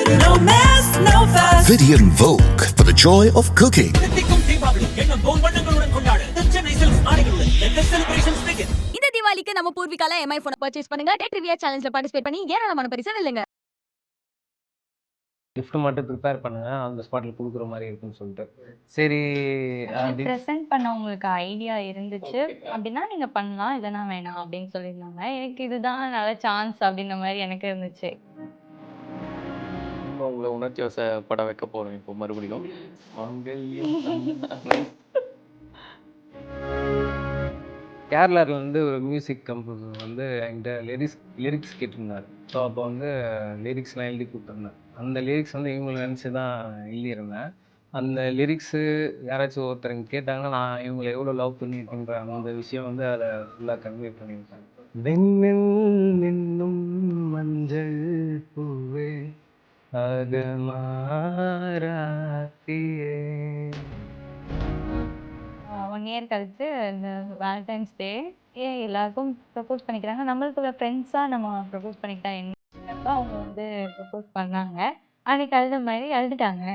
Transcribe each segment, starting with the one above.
No mess, no fuss. Vidian Vogue for the joy of cooking. இந்த தீபாவளிக்கு நம்ம பூர்விகால Mi phone purchase பண்ணுங்க. Dead review சேலஞ்சில் participate பண்ணி ஏராளமான பரிசு வெல்லுங்க. கிஃப்ட் மட்டும் ப்ரிப்பேர் பண்ணுங்க, அந்த ஸ்பாட்டில் கொடுக்குற மாதிரி இருக்குன்னு சொல்லிட்டு. சரி ப்ரெசென்ட் பண்ண உங்களுக்கு ஐடியா இருந்துச்சு அப்படின்னா நீங்க பண்ணலாம், இல்லைன்னா வேணாம் அப்படின்னு சொல்லியிருந்தாங்க. எனக்கு இதுதான் நல்ல சான்ஸ் அப்படின்ற மாதிரி எனக்கு இருந்துச்சு. உங்களை உணர்ச்சி வசப்பட வைக்க போறோம் இப்போ மறுபடியும். கேரளாவிலேருந்து ஒரு மியூசிக் கம்போசர் வந்து என்கிட்ட லிரிக்ஸ் கேட்டிருந்தார். ஸோ அப்போ வந்து லிரிக்ஸ்லாம் எழுதி கொடுத்துருந்தேன். அந்த லிரிக்ஸ் வந்து இவங்களை நினச்சி தான் எழுதியிருந்தேன். அந்த லிரிக்ஸு யாராச்சும் ஒருத்தருங்க கேட்டாங்கன்னா நான் இவங்களை எவ்வளோ லவ் பண்ணியிருக்கேன்ற அந்த விஷயம் வந்து அதை ஃபுல்லாக கன்வே பண்ணியிருக்கேன். வெண்ணில் நின்னும் மஞ்சள் பூவே அகமாராத்தியே. 1 இயர் கழிச்சு இந்த வேலண்டைன்ஸ் டே எல்லாருக்கும் ப்ரப்போஸ் பண்ணிக்கிறாங்க. நம்மளுக்குள்ள ஃப்ரெண்ட்ஸாக நம்ம ப்ரப்போஸ் பண்ணிக்கிட்டா என்ன, அவங்க வந்து ப்ரப்போஸ் பண்ணாங்க. அன்னைக்கு அழுத மாதிரி அழுதுட்டாங்க.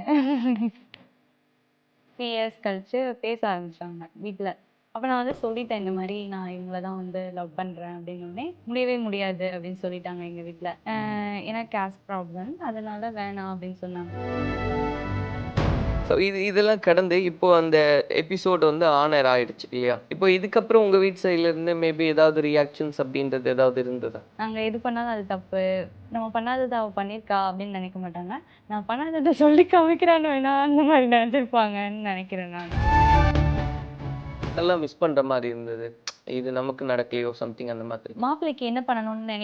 3 இயர்ஸ் கழிச்சு பேச ஆரம்பிச்சாங்க வீட்டில். அப்போ நான் வந்து சொல்லிட்டேன், இந்த மாதிரி நான் இவங்கள தான் வந்து லவ் பண்ணுறேன் அப்படின்னோடனே, முடியவே முடியாது அப்படின்னு சொல்லிட்டாங்க எங்கள் வீட்டில். ஏன்னா கேஸ்ட் ப்ராப்ளம், அதனால வேணாம் அப்படின்னு சொன்னாங்க. ஸோ இதெல்லாம் கடந்து இப்போ அந்த எபிசோடு வந்து ஆனர் ஆயிடுச்சு இல்லையா? இப்போ இதுக்கப்புறம் உங்கள் வீட்டு சைட்லேருந்து மேபி ஏதாவது ரியாக்ஷன்ஸ் அப்படின்றது ஏதாவது இருந்ததா? நாங்கள் எது பண்ணாலும் அது தப்பு, நம்ம பண்ணாததை அவள் பண்ணியிருக்கா அப்படின்னு நினைக்க மாட்டாங்க. நான் பண்ணாததை சொல்லி காமிக்கிறான்னு வேணா அந்த மாதிரி நினச்சிருப்பாங்கன்னு நினைக்கிறேன் நான். அதெல்லாம் மிஸ் பண்ணுற மாதிரி இருந்தது, இது நமக்கு நடக்கலையோ சம்திங் அந்த மாதிரி. மாப்பிள்ளைக்கு என்ன பண்ணணும்னு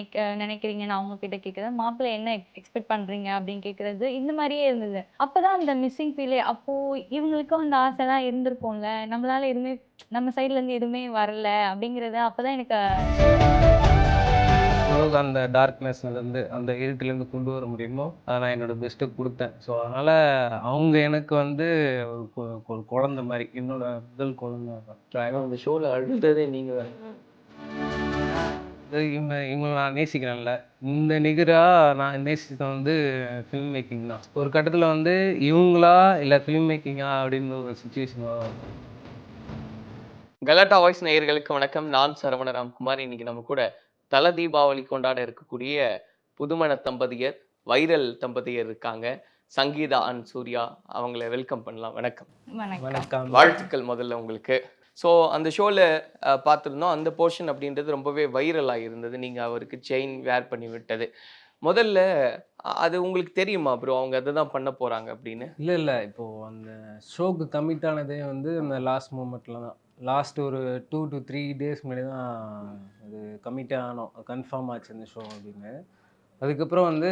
நினைக்கிறீங்கன்னு அவங்க கிட்ட கேட்குறது, மாப்பிள்ளை என்ன எக்ஸ்பெக்ட் பண்ணுறீங்க அப்படின்னு கேட்குறது, இந்த மாதிரியே இருந்தது. அப்போ தான் அந்த மிஸ்ஸிங் ஃபீலே. அப்போது இவங்களுக்கும் அந்த ஆசைலாம் இருந்திருக்கும்ல, நம்மளால எதுவுமே நம்ம சைட்லேருந்து எதுவுமே வரல அப்படிங்கிறது அப்போ தான் எனக்கு அந்த டார்க்னஸ்லேருந்து அந்த இருட்டிலேருந்து கொண்டு வர முடியுமோ அதை நான் என்னோடய பெஸ்ட்டு கொடுத்தேன். ஸோ அதனால் அவங்க எனக்கு வந்து ஒரு குழந்தை மாதிரி, என்னோட முதல் குழந்தை தான். அந்த ஷோவில் அழுததே நீங்கள் இவங்களை நான் நேசிக்கிறேன்ல, இந்த நிகராக நான் நேசித்தது வந்து ஃபில்ம் மேக்கிங் தான். ஒரு கட்டத்தில் வந்து இவங்களா இல்லை ஃபில்ம் மேக்கிங்கா அப்படின்னு ஒரு சுச்சுவேஷன் வரும். கலாட்டா வாய்ஸ் நேயர்களுக்கு வணக்கம். நான் சரவண ராம்குமார். இன்னைக்கு நம்ம கூட தல தீபாவளி கொண்டாட இருக்கக்கூடிய புதுமண தம்பதியர், வைரல் தம்பதியர் இருக்காங்க, சங்கீதா அண்ட் சூர்யா. அவங்கள வெல்கம் பண்ணலாம். வணக்கம். வணக்கம். வாழ்த்துக்கள் முதல்ல உங்களுக்கு. ஸோ அந்த ஷோவில் பார்த்துருந்தோம், அந்த போர்ஷன் அப்படின்றது ரொம்பவே வைரலாக இருந்தது. நீங்கள் அவருக்கு செயின் வேர் பண்ணி விட்டது முதல்ல அது உங்களுக்கு தெரியுமா ப்ரோ, அவங்க அதை தான் பண்ண போகிறாங்க அப்படின்னு? இல்லை இப்போது அந்த ஷோக்கு கமிட் ஆனதே வந்து அந்த லாஸ்ட் மூமெண்ட்டில் தான். லாஸ்ட் ஒரு 2 to 3 days முன்னாடி தான் அது கமிட்டே ஆனோம், கன்ஃபார்ம் ஆச்சு இந்த ஷோ அப்படின்னு. அதுக்கப்புறம் வந்து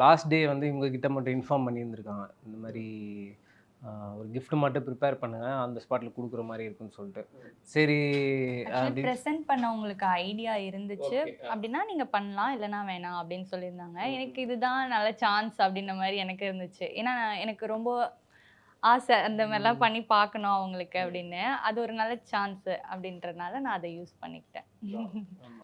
லாஸ்ட் டே வந்து இவங்ககிட்ட மட்டும் இன்ஃபார்ம் பண்ணியிருந்துருக்காங்க, இந்த மாதிரி ஒரு கிஃப்ட் மட்டும் ப்ரிப்பேர் பண்ணுங்க, அந்த ஸ்பாட்டில் கொடுக்குற மாதிரி இருக்குன்னு சொல்லிட்டு. சரி ப்ரெசென்ட் பண்ண உங்களுக்கு ஐடியா இருந்துச்சு அப்படின்னா நீங்கள் பண்ணலாம், இல்லைன்னா வேணாம் அப்படின்னு சொல்லியிருந்தாங்க. எனக்கு இதுதான் நல்ல சான்ஸ் அப்படின்ற மாதிரி எனக்கு இருந்துச்சு. ஏன்னா எனக்கு ரொம்ப ஆசை அந்த மாதிரிலாம் பண்ணி பார்க்கணும் அவங்களுக்கு அப்படின்னு. அது ஒரு நல்ல சான்ஸ் அப்படின்றதுனால நான் அதை யூஸ் பண்ணிக்கிட்டேன்.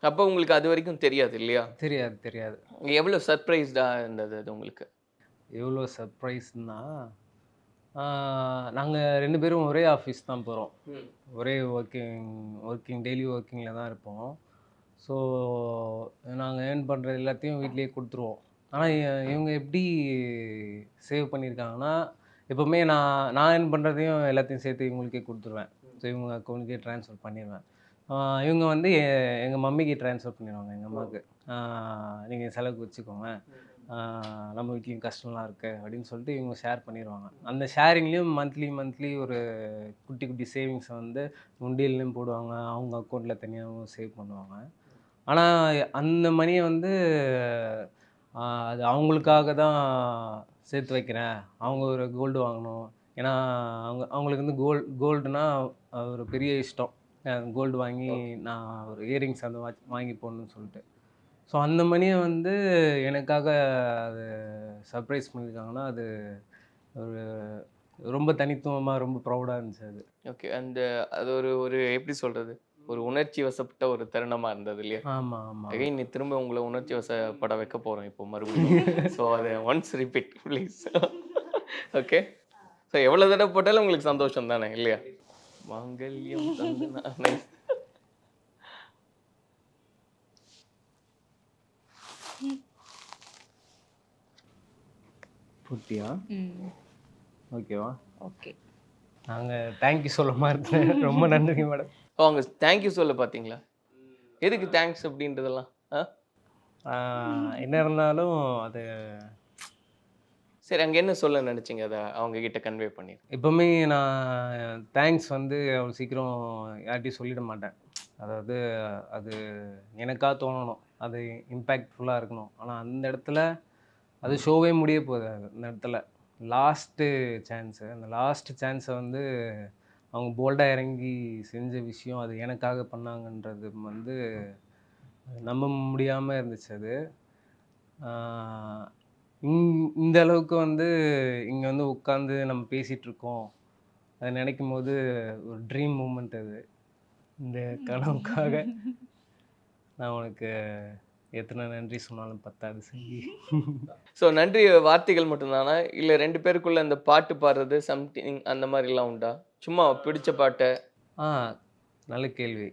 அப்போ உங்களுக்கு அது வரைக்கும் தெரியாது இல்லையா? தெரியாது. எவ்வளோ சர்ப்ரைஸ்டாக இருந்தது அது உங்களுக்கு? எவ்வளோ சர்ப்ரைஸ்னா, நாங்கள் 2 பேரும் ஒரே ஆஃபீஸ் தான் போகிறோம், ஒரே ஒர்க்கிங் டெய்லி ஒர்க்கிங்கில் தான் இருப்போம். ஸோ நாங்கள் ஏர்ன் பண்ணுறது எல்லாத்தையும் வீட்லேயே கொடுத்துருவோம். ஆனால் இவங்க எப்படி சேவ் பண்ணியிருக்காங்கன்னா, எப்போவுமே நான் ஏர்ன் பண்ணுறதையும் எல்லாத்தையும் சேர்த்து இவங்களுக்கே கொடுத்துருவேன். ஸோ இவங்க அக்கௌண்ட்டுக்கே ட்ரான்ஸ்ஃபர் பண்ணிடுவேன். இவங்க வந்து எங்கள் மம்மிக்கு ட்ரான்ஸ்ஃபர் பண்ணிடுவாங்க, எங்கள் அம்மாவுக்கு. நீங்கள் செலவுக்கு வச்சுக்கோங்க, நம்ம வீட்லேயும் கஷ்டம்லாம் இருக்குது அப்படின்னு சொல்லிட்டு இவங்க ஷேர் பண்ணிடுவாங்க. அந்த ஷேரிங்லேயும் மந்த்லி ஒரு குட்டி சேவிங்ஸை வந்து உண்டியல்லையும் போடுவாங்க, அவங்க அக்கௌண்ட்டில் தனியாகவும் சேவ் பண்ணுவாங்க. ஆனால் அந்த மணியை வந்து அது அவங்களுக்காக தான் சேர்த்து வைக்கிறேன். அவங்க ஒரு கோல்டு வாங்கணும், ஏன்னா அவங்களுக்கு வந்து கோல்டுனா ஒரு பெரிய இஷ்டம். கோல்டு வாங்கி நான் ஒரு இயரிங்ஸ் அந்த வாங்கி போடணும்னு சொல்லிட்டு. ஸோ அந்த மணியை வந்து எனக்காக அது சர்ப்ரைஸ் பண்ணியிருக்காங்கன்னா, அது ஒரு ரொம்ப தனித்துவமாக ரொம்ப ப்ரௌடாக இருந்துச்சு அது. ஓகே. அது ஒரு எப்படி சொல்கிறது, ஒரு உணர்ச்சி வசப்பட்ட ஒரு தருணமா இருந்தது இல்லையா? ஆமாம் ஆமாம். அகைன் நீ திரும்ப உங்களை உணர்ச்சி வசப்பட வைக்க போறோம் இப்போ மறுபடியும். ஸோ அதை once repeat please. Okay. So எவ்வளோ தடவை போட்டாலும் உங்களுக்கு சந்தோஷம் தானே இல்லையா? மாங்கல்யம் தந்து புட்டியா? ஓகேவா? ஓகே. நாங்கள் தேங்க்யூ சொல்ல மாதிரி ரொம்ப நன்றி மேடம். அவங்க தேங்க்யூ சொல்ல பார்த்தீங்களா? எதுக்கு தேங்க்ஸ் அப்படின்றதெல்லாம்? என்ன இருந்தாலும் அது சரி, அங்கே என்ன சொல்ல நினைச்சீங்க அதை அவங்க கிட்ட கன்வே பண்ணி? எப்போவுமே நான் தேங்க்ஸ் வந்து அவ்வளோ சீக்கிரம் யார்கிட்டையும் சொல்லிட மாட்டேன். அதாவது அது எனக்காக தோணணும், அது இம்பேக்ட்ஃபுல்லாக இருக்கணும். ஆனால் அந்த இடத்துல அது ஷோவே முடிய போகுது. அந்த இடத்துல லாஸ்ட்டு சான்ஸு, அந்த லாஸ்ட்டு சான்ஸை வந்து அவங்க போல்டாக இறங்கி செஞ்ச விஷயம், அது எனக்காக பண்ணாங்கன்றது வந்து நம்ப முடியாமல் இருந்துச்சு. அது இந்த அளவுக்கு வந்து இங்கே வந்து உட்காந்து நம்ம பேசிகிட்டு இருக்கோம், அதை நினைக்கும் போது ஒரு ட்ரீம் மூமெண்ட் அது. இந்த கனவுக்காக நான் உனக்கு எத்தனை நன்றி சொன்னாலும் பத்தாது செஞ்சு. ஸோ நன்றி வார்த்தைகள் மட்டும்தானா, இல்லை ரெண்டு பேருக்குள்ள அந்த பாட்டு பாடுறது சம்திங் அந்த மாதிரிலாம் உண்டா? சும்மா பிடிச்ச பாட்டை? நல்ல கேள்வி.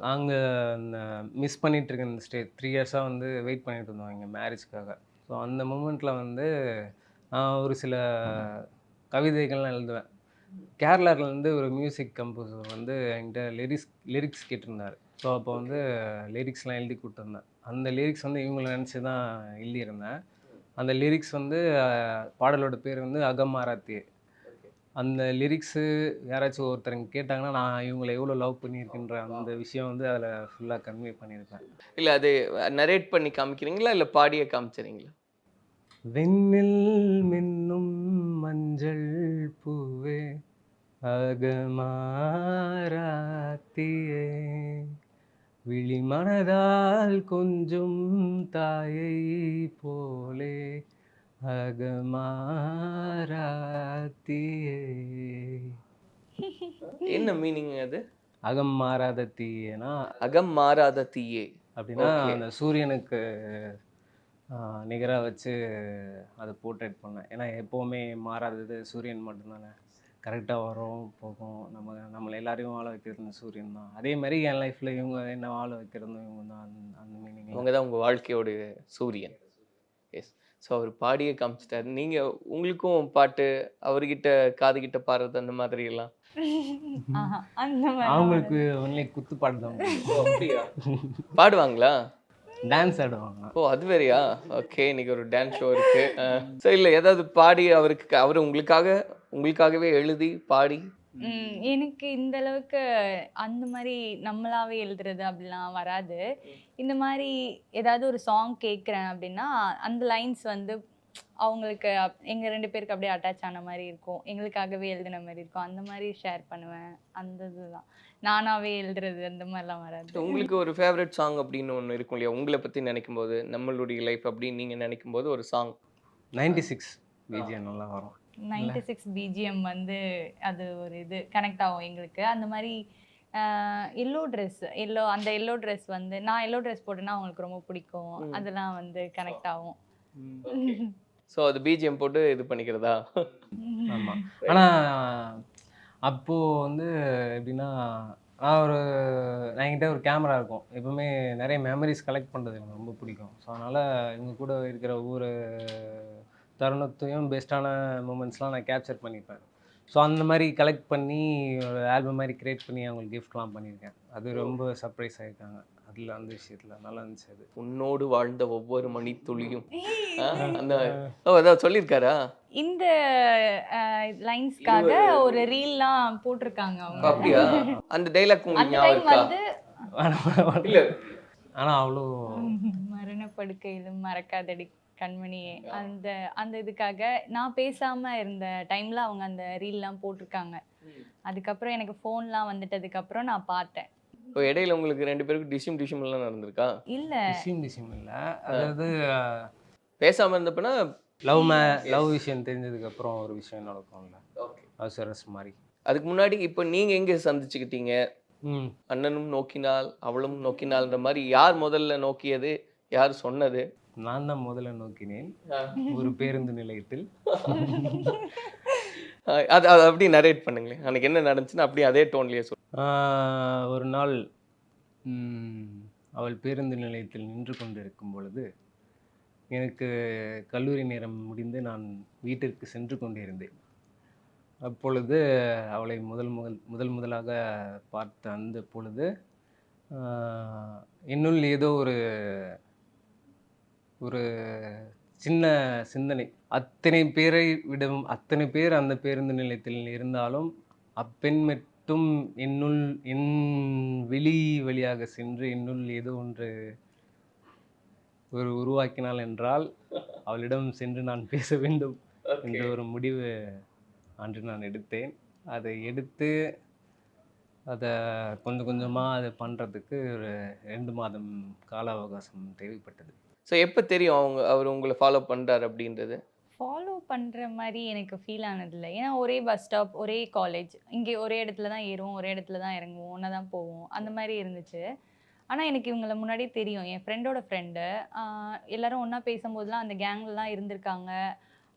நாங்கள் மிஸ் பண்ணிகிட்ருக்க இந்த 3 இயர்ஸாக வந்து வெயிட் பண்ணிகிட்டு இருந்தோம் எங்கள் மேரேஜ்க்காக. ஸோ அந்த மூமெண்ட்டில் வந்து நான் ஒரு சில கவிதைகள்லாம் எழுதுவேன். கேரளாவிலேருந்து ஒரு மியூசிக் கம்போசர் வந்து என்கிட்ட லிரிக்ஸ் கேட்டிருந்தார். ஸோ அப்போ வந்து லிரிக்ஸ்லாம் எழுதி கொடுத்துருந்தேன். அந்த லிரிக்ஸ் வந்து இவங்களை நினச்சி தான் எழுதியிருந்தேன். அந்த லிரிக்ஸ் வந்து பாடலோட பேர் வந்து அகமாராத்தியே. அந்த லிரிக்ஸு யாராச்சும் ஒருத்தருங்க கேட்டாங்கன்னா நான் இவங்களை எவ்வளோ லவ் பண்ணியிருக்கின்ற அந்த விஷயம் வந்து அதில் ஃபுல்லாக கன்வே பண்ணியிருப்பேன். இல்லை அது நரேட் பண்ணி காமிக்கிறீங்களா இல்லை பாடியே காமிச்சிறீங்களா? வெண்ணில் மின்னும் மஞ்சள் பூவே அகமாராத்தியே, விழி மனதால் கொஞ்சம் தாயை போலே அகமாராத்தியே. என்ன மீனிங் அது? அகம் மாறாத தீயனா அகம் மாறாத தீயே அப்படின்னா அந்த சூரியனுக்கு நிகராக வச்சு அதை போர்ட்ரேட் பண்ணேன். ஏன்னா எப்போவுமே மாறாதது சூரியன் மட்டும்தானே, கரெக்டாக வரும் போகும். நம்மளை எல்லாரையும் வாழ வைக்கிறது இந்த சூரியன் தான். அதே மாதிரி என் லைஃப்பில் இவங்க என்ன வாழ வைக்கிறதும் இவங்க தான். அந்த மீனிங் அவங்க தான் உங்கள் வாழ்க்கையோட சூரியன். எஸ். ஸோ அவர் பாடியே காமிச்சிட்டாரு. நீங்கள் உங்களுக்கும் பாட்டு அவர்கிட்ட காதுகிட்ட பாடுறது அந்த மாதிரி எல்லாம் அந்த மாதிரி அவங்களுக்கு ஒன்லி குத்து பாட்டு தான் அப்படியா? பாடுவாங்களா? டான்ஸ் ஆடுவாங்க. ஓ அது வேறையா? ஓகே, இன்னைக்கு ஒரு டான்ஸ் ஷோ இருக்கு. ஸோ இல்லை ஏதாவது பாடி அவர் உங்களுக்காகவே எழுதி பாடி? எனக்கு இந்த அளவுக்கு அந்த மாதிரி நம்மளாவே எழுதுறது அப்படிலாம் வராது. இந்த மாதிரி ஏதாவது ஒரு சாங் கேட்குறேன் அப்படின்னா அந்த லைன்ஸ் வந்து அவங்களுக்கு எங்கள் 2 பேருக்கு அப்படியே அட்டாச் ஆன மாதிரி இருக்கும், எங்களுக்காகவே எழுதின மாதிரி இருக்கும். அந்த மாதிரி ஷேர் பண்ணுவேன். அந்த இதுதான், நானாகவே எழுதுறது அந்த மாதிரிலாம் வராது. உங்களுக்கு ஒரு ஃபேவரட் சாங் அப்படின்னு ஒன்று இருக்கும் இல்லையா? உங்களை பற்றி நினைக்கும் போது, நம்மளுடைய லைஃப் அப்படின்னு நீங்கள் நினைக்கும் போது ஒரு சாங்? 96 பிஜிஎம் நல்லா வரும். 96 பிஜிஎம் வந்து அது ஒரு இது கனெக்ட் ஆகும் எங்களுக்கு. அந்த மாதிரி எல்லோ ட்ரெஸ் வந்து நான் எல்லோ ட்ரெஸ் போட்டேன்னா அவங்களுக்கு ரொம்ப பிடிக்கும். அதெல்லாம் வந்து கனெக்ட் ஆகும். ஸோ அது பிஜிஎம் போட்டு இது பண்ணிக்கிறதா? ஆமாம். ஆனால் அப்போது வந்து எப்படின்னா என்கிட்ட ஒரு கேமரா இருக்கும். எப்பவுமே நிறைய மெமரிஸ் கலெக்ட் பண்ணுறது எனக்கு ரொம்ப பிடிக்கும். ஸோ அதனால் இவங்க கூட இருக்கிற ஒவ்வொரு தருணத்தையும் பெஸ்ட்டான மூமெண்ட்ஸ்லாம் நான் கேப்சர் பண்ணிப்பேன். ஸோ அந்த மாதிரி கலெக்ட் பண்ணி ஒரு ஆல்பம் மாதிரி க்ரியேட் பண்ணி அவங்களுக்கு கிஃப்ட்லாம் பண்ணியிருக்கேன். அது ரொம்ப சர்ப்ரைஸ் ஆகிருக்காங்க அதில். அந்த விஷயத்தில் நல்லா இருந்துச்சு. அது உன்னோடு வாழ்ந்த ஒவ்வொரு மணித்துளியும் அந்த அதான் சொல்லியிருக்காரா? இந்த லைன்ஸ்க்காக ஒரு ரீல்லாம் போட்டிருக்காங்க அவங்க. அப்படியா? அந்த டைலாக் உங்களுக்கு அந்த ஞாபகம் டைம் இருக்கா? வந்து இல்ல ஆனால் அவ்வளோ மரணப்படுக்கையிலும் மறக்காதடி கண்மணியே அந்த அந்த இதுக்காக நான் பேசாம இருந்த டைம்ல அவங்க அந்த ரீல்லாம் போட்டிருக்காங்க. அதுக்கப்புறம் எனக்கு ஃபோன்லாம் வந்துட்டதுக்கப்புறம் நான் பார்த்தேன். இப்போ இடையில உங்களுக்கு 2 பேருக்கு டிஷிம் எல்லாம் நடந்திருக்கா? இல்ல டிஷிம் இல்லை, அதாவது பேசாம இருந்தப்பனா லவ் விஷயம் தெரிஞ்சதுக்கப்புறம் ஒரு விஷயம் நடக்கும்ல, ஓகே அவசரஸ் மாதிரி. அதுக்கு முன்னாடி இப்போ நீங்க எங்க சந்திச்சுக்கிட்டீங்க? ம். அண்ணனும் நோக்கினாள் அவளும் நோக்கினாள்ன்ற மாதிரி யார் முதல்ல நோக்கியது, யார் சொன்னது? நான் தான் முதல்ல நோக்கினேன் ஒரு பேருந்து நிலையத்தில். அது அது அப்படியே நரேட் பண்ணுங்களேன். அன்னைக்கு என்ன நடந்துச்சுன்னு அப்படியே அதே டோன்லயே சொல்லுங்க. ஒரு நாள் அவள் பேருந்து நிலையத்தில் நின்று கொண்டிருக்கும் பொழுது எனக்கு கல்லூரி நேரம் முடிந்து நான் வீட்டிற்கு சென்று கொண்டிருந்தேன். அப்பொழுது அவளை முதலாக பார்த்த அந்த பொழுது என்னுள் ஏதோ ஒரு ஒரு சின்ன சிந்தனை. அத்தனை பேர் அந்த பேருந்து நிலையத்தில் இருந்தாலும் அப்பெண் மட்டும் என் வழியாக சென்று என்னுள் ஏதோ ஒன்று உருவாக்கினாள் என்றால் அவளிடம் சென்று நான் பேச வேண்டும் என்ற ஒரு முடிவு அன்று நான் எடுத்தேன். அதை எடுத்து அதை கொஞ்சம் கொஞ்சமாக அதை பண்ணுறதுக்கு ஒரு 2 மாதம் கால அவகாசம் தேவைப்பட்டது. ஸோ எப்போ தெரியும் அவர் உங்களை ஃபாலோ பண்ணுறாரு அப்படின்றது? ஃபாலோ பண்ணுற மாதிரி எனக்கு ஃபீல் ஆனதில்ல. ஏன்னா ஒரே பஸ் ஸ்டாப், ஒரே காலேஜ், இங்கே ஒரே இடத்துல தான் ஏறுவோம், ஒரே இடத்துல தான் இறங்குவோம், ஒன்றா தான் போவோம், அந்த மாதிரி இருந்துச்சு. ஆனால் எனக்கு இவங்கள முன்னாடியே தெரியும். என் ஃப்ரெண்டோட ஃப்ரெண்டு எல்லாரும் ஒன்றா பேசும்போதெல்லாம் அந்த கேங்லலாம் இருந்திருக்காங்க.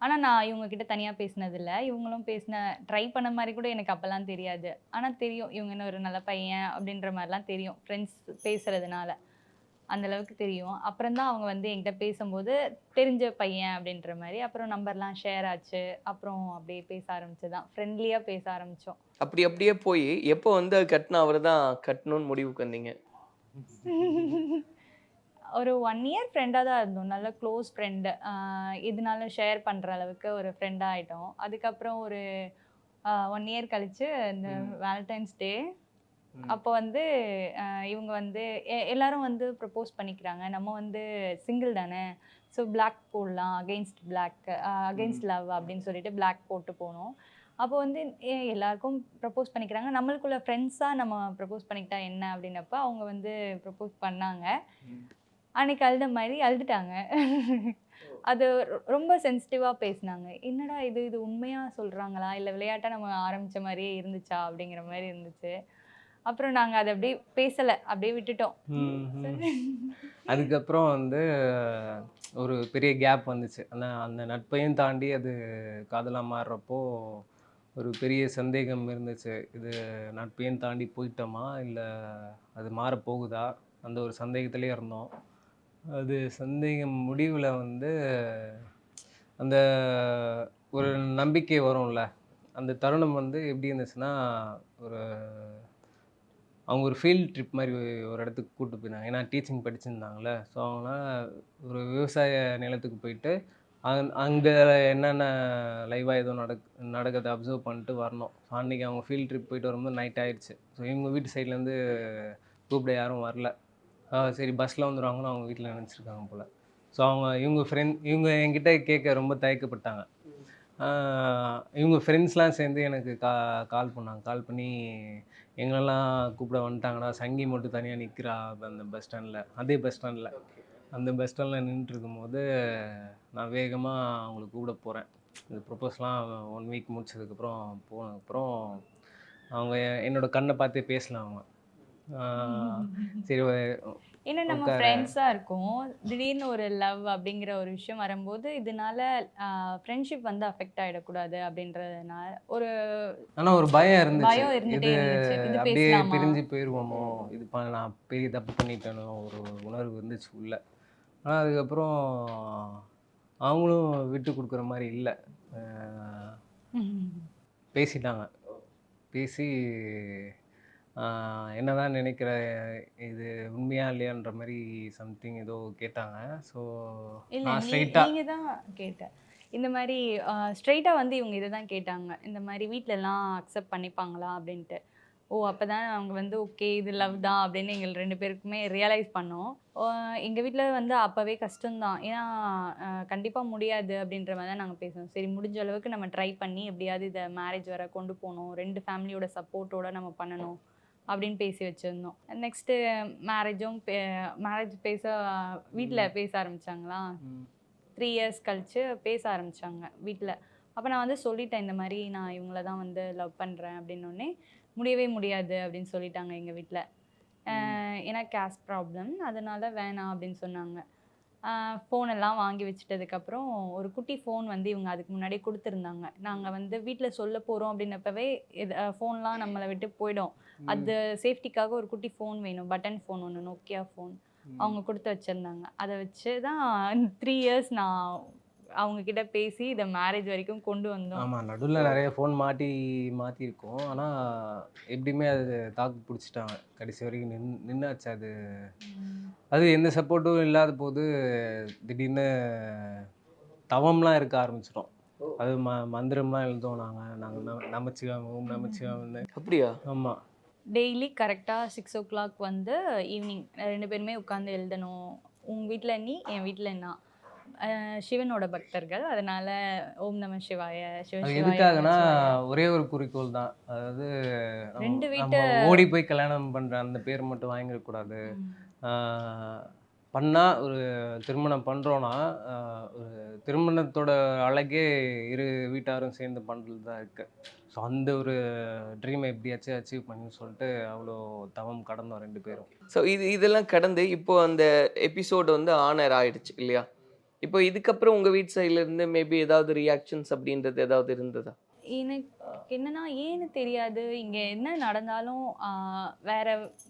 ஆனால் நான் இவங்கக்கிட்ட தனியாக பேசினதில்ல. இவங்களும் ட்ரை பண்ண மாதிரி கூட எனக்கு அப்போல்லாம் தெரியாது. ஆனால் தெரியும் இவங்க என்ன ஒரு நல்ல பையன் அப்படின்ற மாதிரிலாம் தெரியும், ஃப்ரெண்ட்ஸ் பேசுகிறதுனால அந்தளவுக்கு தெரியும். அப்புறம் தான் அவங்க வந்து என்கிட்ட பேசும்போது தெரிஞ்ச பையன் அப்படின்ற மாதிரி அப்புறம் நம்பர்லாம் ஷேர் ஆச்சு. அப்புறம் அப்படியே பேச ஆரம்பிச்சு தான் ஃப்ரெண்ட்லியாக பேச ஆரம்பித்தோம். அப்படியே போய் எப்போ வந்து கட்டினா அவர் தான் கட்டணும்னு முடிவுக்கு வந்தீங்க? ஒரு 1 இயர் ஃப்ரெண்டாக தான் இருந்தோம். நல்ல க்ளோஸ் ஃப்ரெண்டு. எதுனாலும் ஷேர் பண்ணுற அளவுக்கு ஒரு ஃப்ரெண்டாக ஆகிட்டோம். அதுக்கப்புறம் ஒரு 1 இயர் கழித்து இந்த வேலண்டைன்ஸ் டே அப்போ வந்து இவங்க வந்து எல்லாரும் வந்து ப்ரப்போஸ் பண்ணிக்கிறாங்க. நம்ம வந்து சிங்கிள் தானே, ஸோ பிளாக் போடலாம், அகெயின்ஸ்ட் லவ் அப்படின்னு சொல்லிட்டு பிளாக் போட்டு போனோம். அப்போ வந்து எல்லாருக்கும் ப்ரப்போஸ் பண்ணிக்கிறாங்க, நம்மளுக்குள்ள ஃப்ரெண்ட்ஸாக நம்ம ப்ரப்போஸ் பண்ணிக்கிட்டா என்ன அப்படின்னப்ப அவங்க வந்து ப்ரப்போஸ் பண்ணாங்க. அன்னைக்கு அழுத மாதிரி அழுதுட்டாங்க. அது ரொம்ப சென்சிட்டிவாக பேசினாங்க. என்னடா இது உண்மையாக சொல்கிறாங்களா இல்லை விளையாட்டாக நம்ம ஆரம்பித்த மாதிரியே இருந்துச்சா அப்படிங்கிற மாதிரி இருந்துச்சு. அப்புறம் நாங்கள் அதை அப்படியே பேசலை, அப்படியே விட்டுட்டோம். அதுக்கப்புறம் வந்து ஒரு பெரிய கேப் வந்துச்சு. அந்த நட்பையும் தாண்டி அது காதலாக மாறுறப்போ ஒரு பெரிய சந்தேகம் இருந்துச்சு. இது நட்பையும் தாண்டி போயிட்டோமா இல்லை அது மாறப்போகுதா, அந்த ஒரு சந்தேகத்திலே இருந்தோம். அது சந்தேகம் முடிவில் வந்து அந்த ஒரு நம்பிக்கை வரும்ல, அந்த தருணம் வந்து எப்படி இருந்துச்சுன்னா, அவங்க ஒரு ஃபீல்ட் ட்ரிப் மாதிரி ஒரு இடத்துக்கு கூப்பிட்டு போயிருந்தாங்க. ஏன்னா டீச்சிங் படிச்சிருந்தாங்களே, ஸோ அவங்களாம் ஒரு விவசாய நிலத்துக்கு போயிட்டு அங்கே என்னென்ன லைவாக ஏதோ நடக்கிறத அப்சர்வ் பண்ணிட்டு வரணும். ஸோ அன்றைக்கி அவங்க ஃபீல்ட் ட்ரிப் போயிட்டு வரும்போது நைட் ஆகிடுச்சு. ஸோ இவங்க வீட்டு சைட்லேருந்து கூப்பிட யாரும் வரல. சரி பஸ்ஸில் வந்துடுவாங்கன்னு அவங்க வீட்டில் நினச்சிருக்காங்க போல். ஸோ இவங்க என்கிட்ட கேட்க ரொம்ப தயக்கப்பட்டாங்க. இவங்க ஃப்ரெண்ட்ஸ்லாம் சேர்ந்து எனக்கு கால் பண்ணாங்க. கால் பண்ணி எங்களெல்லாம் கூப்பிட வந்துட்டாங்கடா, சங்கி மட்டும் தனியாக நிற்கிறா அந்த பஸ் ஸ்டாண்டில், அதே பஸ் ஸ்டாண்டில். அந்த பஸ் ஸ்டாண்டில் நின்றுருக்கும் போது நான் வேகமாக அவங்களை கூப்பிட போகிறேன். இந்த ப்ரொப்போஸ்லாம் 1 வீக் முடிச்சதுக்கப்புறம் போனதுக்கப்புறம் அவங்க என்னோடய கண்ணை பார்த்தே பேசலாம். அவங்க சரி ஏன்னா நம்ம ஃப்ரெண்ட்ஸாக இருக்கோம், திடீர்னு ஒரு லவ் அப்படிங்கிற ஒரு விஷயம் வரும்போது இதனால ஃப்ரெண்ட்ஷிப் வந்து அஃபெக்ட் ஆகிடக்கூடாது அப்படின்றதுனால ஒரு பயம் இருந்துச்சு. இருந்துட்டே இருந்துச்சு. இது அப்படியே பேசலாமா? பிரிஞ்சு போயிடுவோமோ, நான் பெரிய தப்பு பண்ணிட்டேனோ ஒரு உணர்வு இருந்துச்சு உள்ள. ஆனால் அதுக்கப்புறம் அவங்களும் விட்டு கொடுக்குற மாதிரி இல்லை, பேசிட்டாங்க. பேசி என்னதான் நினைக்கிற, இது உண்மையா இல்லையான்ற மாதிரி சம்திங் ஏதோ கேட்டாங்க. ஸோ நான் ஸ்ட்ரைட்டாக நீங்கள் தான் கேட்டேன் இந்த மாதிரி ஸ்ட்ரைட்டாக வந்து இவங்க இதை தான் கேட்டாங்க, இந்த மாதிரி வீட்டிலலாம் அக்செப்ட் பண்ணிப்பாங்களா அப்படின்ட்டு. அப்போ தான் அவங்க வந்து ஓகே இது லவ் தான் அப்படின்னு எங்கள் 2 பேருக்குமே ரியலைஸ் பண்ணோம். எங்கள் வீட்டில் வந்து அப்போவே கஷ்டம்தான், ஏன்னா கண்டிப்பாக முடியாது அப்படின்ற மாதிரி தான் நாங்கள் பேசுவோம். சரி முடிஞ்ச அளவுக்கு நம்ம ட்ரை பண்ணி எப்படியாவது இதை மேரேஜ் வர கொண்டு போகணும், 2 ஃபேமிலியோட சப்போர்ட்டோடு நம்ம பண்ணணும் அப்படின்னு பேசி வச்சுருந்தோம். நெக்ஸ்ட்டு மேரேஜ் பேச வீட்டில் பேச ஆரம்பித்தாங்களா, 3 இயர்ஸ் கழித்து பேச ஆரம்பித்தாங்க வீட்டில். அப்போ நான் வந்து சொல்லிட்டேன், இந்த மாதிரி நான் இவங்கள தான் வந்து லவ் பண்ணுறேன் அப்படின்னோடனே முடியவே முடியாது அப்படின்னு சொல்லிட்டாங்க எங்கள் வீட்டில். ஏன்னா கேஸ்ட் ப்ராப்ளம், அதனால வேணாம் அப்படின்னு சொன்னாங்க. ஃபோனெல்லாம் வாங்கி வச்சுட்டதுக்கப்புறம் ஒரு குட்டி ஃபோன் வந்து இவங்க அதுக்கு முன்னாடியே கொடுத்துருந்தாங்க. நாங்கள் வந்து வீட்டில் சொல்ல போகிறோம் அப்படின்னப்பவே இது ஃபோன்லாம் நம்மளை விட்டு போயிடும். அது சேஃப்டிக்காக ஒரு குட்டி ஃபோன் வேணும், பட்டன் ஃபோன் ஒன்று, நோக்கியா ஃபோன் அவங்க கொடுத்து வச்சுருந்தாங்க. அதை வச்சு தான் 3 இயர்ஸ் நான் அவங்க கிட்ட பேசி இதை மேரேஜ் வரைக்கும் கொண்டு வந்தோம். ஆமாம், நடுவில் நிறைய ஃபோன் மாற்றிருக்கோம். ஆனால் எப்படியுமே அது தாக்கு பிடிச்சிட்டாங்க. கடைசி வரைக்கும் நின்னாச்சு. அது எந்த சப்போர்ட்டும் இல்லாத போது திடீர்னு தவம்லாம் இருக்க ஆரம்பிச்சிட்டோம். அது மந்திரம்லாம் எழுதுவோம் நாங்கள் நமச்சிவாமன்னு. அப்படியா? ஆமாம். டெய்லி கரெக்டாக 6 o'clock வந்து ஈவினிங் 2 பேருமே உட்காந்து எழுதணும். உங்கள் வீட்டில் நீ, என் வீட்டில் நான். சிவனோட பக்தர்கள், அதனால ஓம் நம சிவாய, அது எதுக்காகனா ஒரே ஒரு குறிக்கோள் தான். அதாவது 2 நம்ம ஓடி போய் கல்யாணம் பண்ணுற அந்த பேர் மட்டும் வாங்கிடக்கூடாது. பண்ணால் ஒரு திருமணம் பண்ணுறோன்னா ஒரு திருமணத்தோட அழகே இரு வீட்டாரும் சேர்ந்து பண்ணுறது தான் இருக்குது. ஸோ அந்த ஒரு ட்ரீமை எப்படியாச்சும் அச்சீவ் பண்ணி சொல்லிட்டு அவ்வளோ தவம் கடந்தோம் 2 பேரும். ஸோ இதெல்லாம் கடந்து இப்போ அந்த எபிசோடு வந்து ஆனர் ஆயிடுச்சு இல்லையா? இப்போ இதுக்கப்புறம் உங்கள் வீட்டு சைட்லேருந்து மேபி ஏதாவது ரியாக்ஷன்ஸ் அப்படின்றது ஏதாவது இருந்ததா? எனக்கு என்னன்னா ஏன்னு தெரியாது, இங்கே என்ன நடந்தாலும் வேற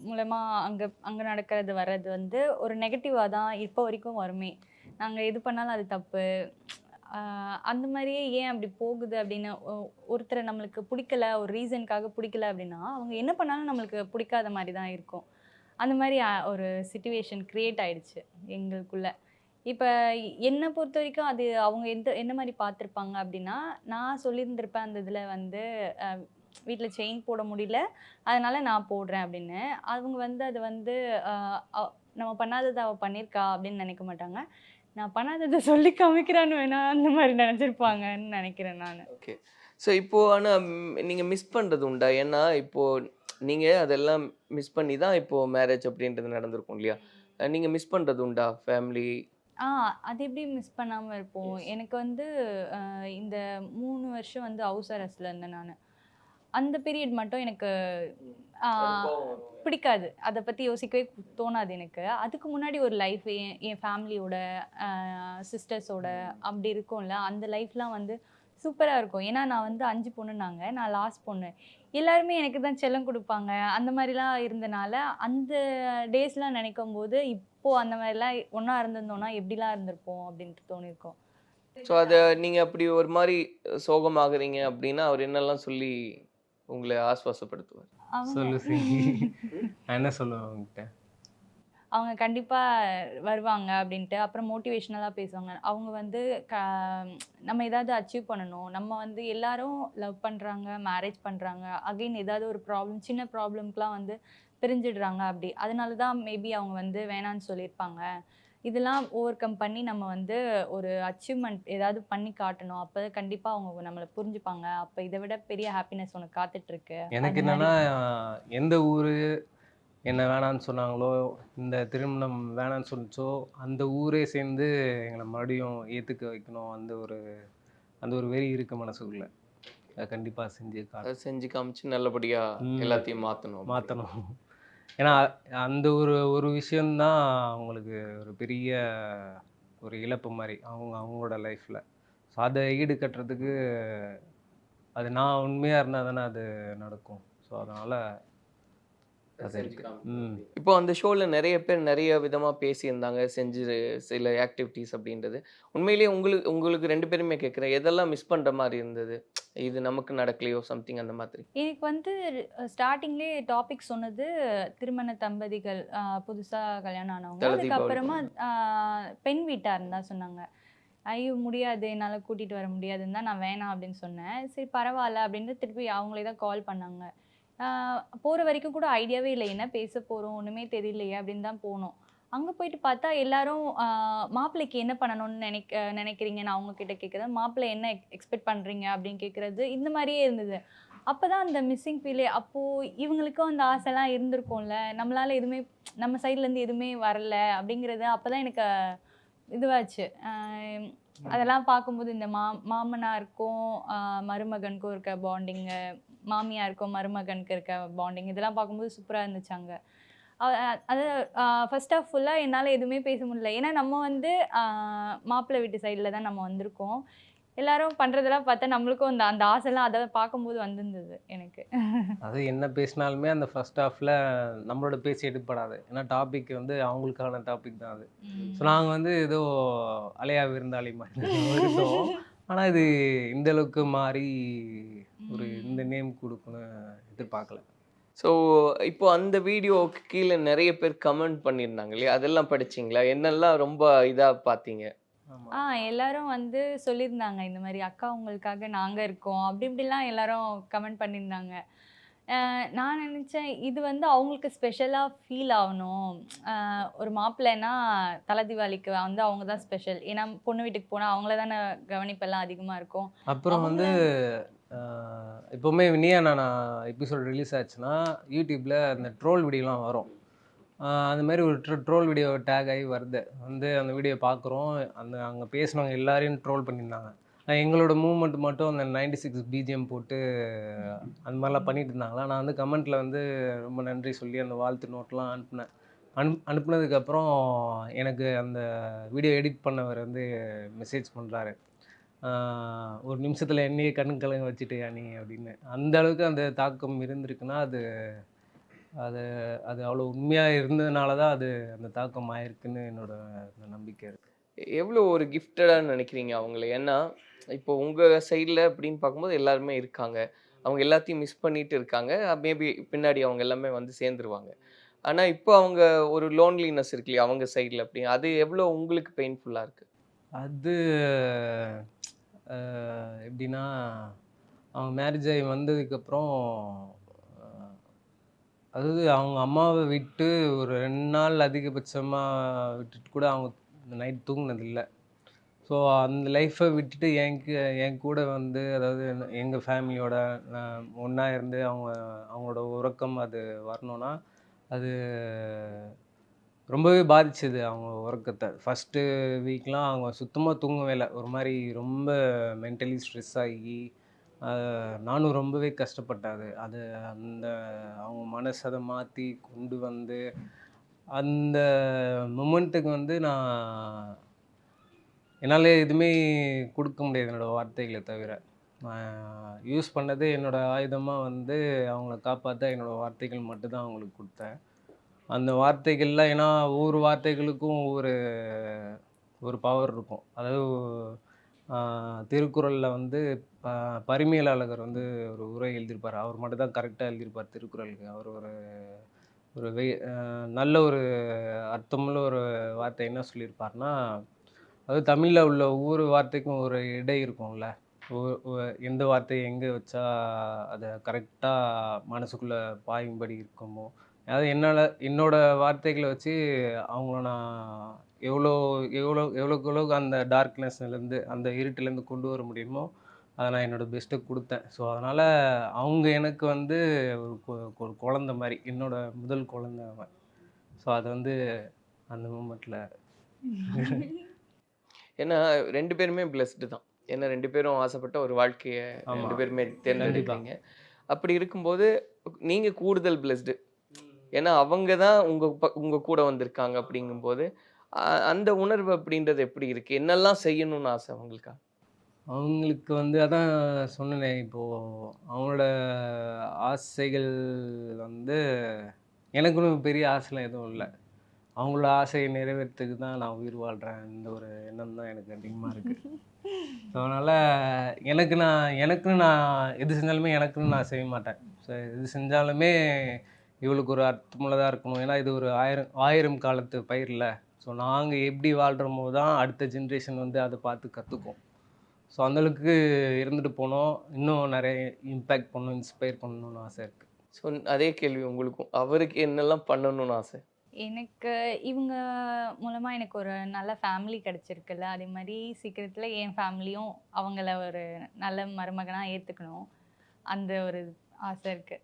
மூலமாக அங்கே நடக்கிறது வர்றது வந்து ஒரு நெகட்டிவாக தான் இப்போ வரைக்கும் வருமே. நாங்கள் எது பண்ணாலும் அது தப்பு, அந்த மாதிரியே ஏன் அப்படி போகுது அப்படின்னு. ஒருத்தரை நம்மளுக்கு பிடிக்கல, ஒரு ரீசனுக்காக பிடிக்கல அப்படின்னா அவங்க என்ன பண்ணாலும் நம்மளுக்கு பிடிக்காத மாதிரி தான் இருக்கும். அந்த மாதிரி ஒரு சிச்சுவேஷன் க்ரியேட் ஆயிடுச்சு எங்களுக்குள்ள. இப்போ என்னை பொறுத்த வரைக்கும் அது அவங்க என்ன மாதிரி பார்த்துருப்பாங்க அப்படின்னா, நான் சொல்லியிருந்திருப்பேன் அந்த இதில் வந்து வீட்டில் செயின் போட முடியல, அதனால நான் போடுறேன் அப்படின்னு. அவங்க வந்து அது வந்து நம்ம பண்ணாததை அவள் பண்ணியிருக்கா அப்படின்னு நினைக்க மாட்டாங்க. நான் பண்ணாததை சொல்லி காமிக்கிறான்னு வேணா அந்த மாதிரி நினச்சிருப்பாங்கன்னு நினைக்கிறேன் நான். ஓகே. ஸோ இப்போது ஆனால் நீங்கள் மிஸ் பண்ணுறது உண்டா? ஏன்னா இப்போது நீங்கள் அதெல்லாம் மிஸ் பண்ணி தான் இப்போது மேரேஜ் அப்படின்றது நடந்திருக்கும் இல்லையா? நீங்கள் மிஸ் பண்ணுறது உண்டா ஃபேமிலி? அது எப்படி மிஸ் பண்ணாமல் இருப்போம். எனக்கு வந்து இந்த 3 வருஷம் வந்து ஹவுஸ் அரெஸ்ட்டில் இருந்தேன் நான். அந்த பீரியட் மட்டும் எனக்கு பிடிக்காது, அதை பற்றி யோசிக்கவே தோணாது எனக்கு. அதுக்கு முன்னாடி ஒரு லைஃப் என் ஃபேமிலியோட சிஸ்டர்ஸோட அப்படி இருக்கும்ல, அந்த லைஃப்லாம் வந்து சூப்பராக இருக்கும். ஏன்னா நான் வந்து 5 பொண்ணுனாங்க, நான் லாஸ்ட் பொண்ணு. எல்லாருமே எனக்கு தான் செல்லம் கொடுப்பாங்க. அந்த மாதிரிலாம் இருந்தனால அந்த டேஸ்லாம் நினைக்கும் போது இப்போது அந்த மாதிரிலாம் ஒன்றா இருந்திருந்தோன்னா எப்படிலாம் இருந்திருப்போம் அப்படின்ட்டு தோணியிருக்கோம். ஸோ அதை நீங்கள் அப்படி ஒரு மாதிரி சோகமாகறீங்க அப்படின்னா அவர் என்னெல்லாம் சொல்லி உங்களை ஆஸ்வாசப்படுத்துவார்? சொல்லு நான் என்ன சொல்லுவேன் அவங்ககிட்ட? அவங்க கண்டிப்பாக வருவாங்க அப்படின்ட்டு. அப்புறம் மோட்டிவேஷ்னலாக பேசுவாங்க. அவங்க வந்து நம்ம ஏதாவது அச்சீவ் பண்ணணும், நம்ம வந்து எல்லாரும் லவ் பண்ணுறாங்க, மேரேஜ் பண்ணுறாங்க, அகெயின் ஏதாவது ஒரு ப்ராப்ளம், சின்ன ப்ராப்ளம்க்குலாம் வந்து பிரிஞ்சிடுறாங்க அப்படி. அதனால தான் மேபி அவங்க வந்து வேணான்னு சொல்லியிருப்பாங்க. இதெல்லாம் ஓவர் கம் பண்ணி நம்ம வந்து ஒரு அச்சீவ்மெண்ட் ஏதாவது பண்ணி காட்டணும். அப்போ கண்டிப்பாக அவங்க நம்மளை புரிஞ்சுப்பாங்க. அப்போ இதை விட பெரிய ஹாப்பினஸ் உனக்கு காத்துட்ருக்கு. எனக்கு என்னென்னா, எந்த ஊர் என்ன வேணான்னு சொன்னாங்களோ, இந்த திருமணம் வேணான்னு சொல்லிச்சோ, அந்த ஊரே சேர்ந்து எங்களை மறுபடியும் ஏற்றுக்க வைக்கணும். அந்த ஒரு வெறி இருக்குது மனசுக்குள்ளே. அதை கண்டிப்பாக அதை செஞ்சு காமிச்சு நல்லபடியாக எல்லாத்தையும் மாற்றணும். ஏன்னா அந்த ஒரு விஷயந்தான் அவங்களுக்கு ஒரு பெரிய ஒரு இழப்பு மாதிரி அவங்களோட லைஃப்பில். ஸோ அதை ஈடு கட்டுறதுக்கு அது நான் உண்மையாக இருந்தால் தானே அது நடக்கும். ஸோ அதனால் அது இருக்கு. இப்போ அந்த ஷோவில் நிறைய பேர் நிறைய விதமாக பேசியிருந்தாங்க, செஞ்சு சில ஆக்டிவிட்டீஸ் அப்படின்றது. உண்மையிலேயே உங்களுக்கு 2 பேருமே கேட்குறேன், எதெல்லாம் மிஸ் பண்ணுற மாதிரி இருந்தது? இது நமக்கு நடக்கலையோ சம்திங் அந்த மாதிரி. எனக்கு வந்து ஸ்டார்டிங்லேயே டாபிக் சொன்னது திருமண தம்பதிகள், புதுசாக கல்யாணம் ஆனவங்க. அதுக்கப்புறமா பெண் வீட்டார்னு தான் சொன்னாங்க. ஐயோ முடியாது, என்னால் கூட்டிகிட்டு வர முடியாதுன்னு தான் நான் வேணாம் அப்படின்னு சொன்னேன். சரி பரவாயில்ல அப்படின்ட்டு திருப்பி அவங்களே தான் கால் பண்ணாங்க. போகிற வரைக்கும் கூட ஐடியாவே இல்லை, என்ன பேச போகிறோம் ஒன்றுமே தெரியலையே அப்படின்னு தான் போனோம். அங்கே போயிட்டு பார்த்தா எல்லாரும் மாப்பிள்ளைக்கு என்ன பண்ணணும்னு நினைக்கிறீங்கன்னு அவங்கக்கிட்ட கேட்குறது, மாப்பிள்ளை என்ன எக்ஸ்பெக்ட் பண்ணுறீங்க அப்படின்னு கேட்குறது, இந்த மாதிரியே இருந்தது. அப்போ தான் அந்த மிஸ்ஸிங் ஃபீலே. அப்போது இவங்களுக்கும் அந்த ஆசைலாம் இருந்திருக்கும்ல, நம்மளால் எதுவுமே நம்ம சைட்லேருந்து எதுவுமே வரல அப்படிங்கிறது அப்போ தான் எனக்கு இதுவாச்சு. அதெல்லாம் பார்க்கும்போது இந்த மாமனாருக்கும் மருமகனுக்கும் இருக்க பாண்டிங்கு, மாமியாருக்கும் மருமகனுக்கு இருக்க பாண்டிங் இதெல்லாம் பார்க்கும்போது சூப்பராக இருந்துச்சு அங்கே. அது ஃபர்ஸ்ட் ஆஃப் ஃபுல்லாக என்னால் எதுவுமே பேச முடியல. ஏன்னா நம்ம வந்து மாப்பிள்ளை வீட்டு சைடில் தான் நம்ம வந்திருக்கோம். எல்லாரும் பண்ணுறதெல்லாம் பார்த்தா நம்மளுக்கும் அந்த அந்த ஆசைலாம் அதை பார்க்கும்போது வந்திருந்தது எனக்கு. அது என்ன பேசினாலுமே அந்த ஃபர்ஸ்ட் ஹாஃபில் நம்மளோட பேச்சு எடுப்படாது. ஏன்னா டாபிக் வந்து அவங்களுக்கான டாபிக் தான் அது. ஸோ நாங்கள் வந்து ஏதோ அலையா விருந்தாளி மாதிரி இருந்தோம். ஆனால் இது இந்த அளவுக்கு மாறி ஒரு இந்த நேம் கொடுக்கணும்னு எதிர்பார்க்கல. ஸோ இப்போ அந்த வீடியோவுக்கு கீழே நிறைய பேர் கமெண்ட் பண்ணியிருந்தாங்க இல்லையா, அதெல்லாம் படிச்சிங்களா? என்னெல்லாம் ரொம்ப இதாக பார்த்தீங்க? எல்லாரும் வந்து சொல்லியிருந்தாங்க இந்த மாதிரி அக்கா உங்களுக்காக நாங்கள் இருக்கோம் அப்படி இப்படிலாம் எல்லாரும் கமெண்ட் பண்ணியிருந்தாங்க. நான் நினச்சேன் இது வந்து அவங்களுக்கு ஸ்பெஷலாக ஃபீல் ஆகணும். ஒரு மாப்பிள்ளைன்னா தலை தீபாவளிக்கு வந்து அவங்க தான் ஸ்பெஷல். ஏன்னா பொண்ணு வீட்டுக்கு போனால் அவங்கள தானே கவனிப்பெல்லாம் அதிகமாக இருக்கும். அப்புறம் வந்து எப்போவுமே நீயா நானா எபிசோட் ரிலீஸ் ஆச்சுன்னா யூடியூப்பில் அந்த ட்ரோல் வீடியோலாம் வரும். அந்த மாதிரி ஒரு ட்ரோல் வீடியோ டேக் ஆகி வருது. வந்து அந்த வீடியோ பார்க்குறோம். அங்கே பேசினவங்க எல்லாரையும் ட்ரோல் பண்ணியிருந்தாங்க. எங்களோட மூவ்மெண்ட் மட்டும் அந்த 96 பிஜிஎம் போட்டு அந்த மாதிரிலாம் பண்ணிட்டு இருந்தாங்களா. நான் வந்து கமெண்ட்டில் வந்து ரொம்ப நன்றி சொல்லி அந்த வாழ்த்து நோட்லாம் அனுப்புனேன். அனுப்புனதுக்கப்புறம் எனக்கு அந்த வீடியோ எடிட் பண்ணவர் வந்து மெசேஜ் பண்ணுறாரு, ஒரு நிமிஷத்தில் என்னையே கண்ணு கலங்க வச்சுட்டியா நீ அப்படின்னு. அந்த அளவுக்கு அந்த தாக்கம் இருந்திருக்குன்னா அது அது அது அவ்வளோ உண்மையாக இருந்ததுனால தான் அது அந்த தாக்கம் ஆயிருக்குன்னு என்னோட நம்பிக்கை இருக்குது. எவ்வளோ ஒரு கிஃப்டடாக நினைக்கிறீங்க அவங்கள? ஏன்னா இப்போ உங்கள் சைடில் அப்படின்னு பார்க்கும்போது எல்லாருமே இருக்காங்க, அவங்க எல்லாத்தையும் மிஸ் பண்ணிட்டு இருக்காங்க. மேபி பின்னாடி அவங்க எல்லாமே வந்து சேர்ந்துருவாங்க. ஆனால் இப்போ அவங்க ஒரு லோன்லினஸ் இருக்கு இல்லையா அவங்க சைடில், அப்படி அது எவ்வளோ உங்களுக்கு பெயின்ஃபுல்லாக இருக்குது? அது எப்படின்னா அவங்க மேரேஜ் ஆகி வந்ததுக்கப்புறம் அதாவது அவங்க அம்மாவை விட்டு ஒரு 2 நாள் அதிகபட்சமாக விட்டுட்டு கூட அவங்க நைட் தூங்கினதில்லை. ஸோ அந்த லைஃப்பை விட்டுட்டு என் கூட வந்து அதாவது எங்கள் ஃபேமிலியோட ஒன்றா இருந்து அவங்களோட உறக்கம் அது வரணும்னா அது ரொம்பவே பாதிச்சது அவங்க உறக்கத்தை. ஃபஸ்ட்டு வீக்லாம் அவங்க சுத்தமாக தூங்கவே இல்லை. ஒரு மாதிரி ரொம்ப மென்டலி ஸ்ட்ரெஸ் ஆகி நானும் ரொம்பவே கஷ்டப்பட்டேன். அது அந்த அவங்க மனசை மாற்றி கொண்டு வந்து அந்த மொமெண்ட்டுக்கு வந்து என்னால் எதுவுமே கொடுக்க முடியாது என்னோடய வார்த்தைகளை தவிர. நான் யூஸ் பண்ணது என்னோடய ஆயுதமாக வந்து அவங்கள காப்பாற்ற என்னோடய வார்த்தைகள் மட்டும்தான் அவங்களுக்கு கொடுத்தேன். அந்த வார்த்தைகள்லாம் ஏன்னா ஒவ்வொரு வார்த்தைகளுக்கும் ஒரு பவர் இருக்கும். அதாவது திருக்குறளில் வந்து பரிமேலழகர் வந்து ஒரு உரை எழுதியிருப்பார். அவர் மட்டும் தான் கரெக்டாக எழுதியிருப்பார் திருக்குறளுக்கு. அவர் ஒரு நல்ல ஒரு அர்த்தமுள்ள ஒரு வார்த்தை என்ன சொல்லியிருப்பார்னா, அது தமிழில் உள்ள ஒவ்வொரு வார்த்தைக்கும் ஒரு இடை இருக்கும்ல. எந்த வார்த்தையை எங்கே வச்சா அதை கரெக்டாக மனசுக்குள்ளே பாயும்படி இருக்குமோ, அதாவது என்னோட வார்த்தைகளை வச்சு அவங்கள நான் எவ்வளோக்கு அந்த டார்க்னஸ்லேருந்து அந்த இருட்டிலேருந்து கொண்டு வர முடியுமோ அதை நான் என்னோடய பெஸ்ட்டை கொடுத்தேன். ஸோ அதனால் அவங்க எனக்கு வந்து ஒரு குழந்த மாதிரி, என்னோட முதல் குழந்தை அவன். ஸோ அது வந்து அந்த மூமெண்ட்டில் ஏன்னா 2 பேருமே பிளஸ்டு தான். ஏன்னா 2 பேரும் ஆசைப்பட்ட ஒரு வாழ்க்கையை 2 பேருமே தேர்ந்தெடுப்பீங்க. அப்படி இருக்கும்போது நீங்கள் கூடுதல் பிளஸ்டு. ஏன்னா அவங்க தான் உங்கள் கூட வந்திருக்காங்க. அப்படிங்கும்போது அந்த உணர்வு அப்படின்றது எப்படி இருக்குது? என்னெல்லாம் செய்யணும்னு ஆசை அவங்களுக்கா? அவங்களுக்கு வந்து அதான் சொன்னேனே, இப்போது அவங்களோட ஆசைகள் வந்து எனக்குன்னு பெரிய ஆசைலாம் எதுவும் இல்லை. அவங்களோட ஆசையை நிறைவேறத்துக்கு தான் நான் உயிர் வாழ்கிறேன். இந்த ஒரு எண்ணம் தான் எனக்கு அதிகமாக இருக்குது. ஸோ அதனால் எனக்குன்னு நான் எது செஞ்சாலுமே எனக்குன்னு நான் செய்ய மாட்டேன். ஸோ எது செஞ்சாலுமே இவளுக்கு ஒரு அர்த்தமுள்ளதாக இருக்கணும். ஏன்னா இது ஒரு 1000 காலத்து பயிரில்ல. ஸோ நாங்கள் எப்படி வாழ்கிறோமோ தான் அடுத்த ஜென்ரேஷன் வந்து அதை பார்த்து கற்றுக்கும். ஸோ அந்தளவுக்கு இருந்துட்டு போனோம். இன்னும் நிறைய இம்பேக்ட் பண்ணணும், இன்ஸ்பயர் பண்ணணும்னு ஆசை இருக்குது. ஸோ அதே கேள்வி உங்களுக்கும், அவருக்கு என்னெல்லாம் பண்ணணும்னு ஆசை? எனக்கு இவங்க மூலமாக எனக்கு ஒரு நல்ல ஃபேமிலி கிடச்சிருக்குல்ல, அதே மாதிரி சீக்கிரத்தில் என் ஃபேமிலியும் அவங்கள ஒரு நல்ல மருமகனாக ஏற்றுக்கணும், அந்த ஒரு ஆசை இருக்குது.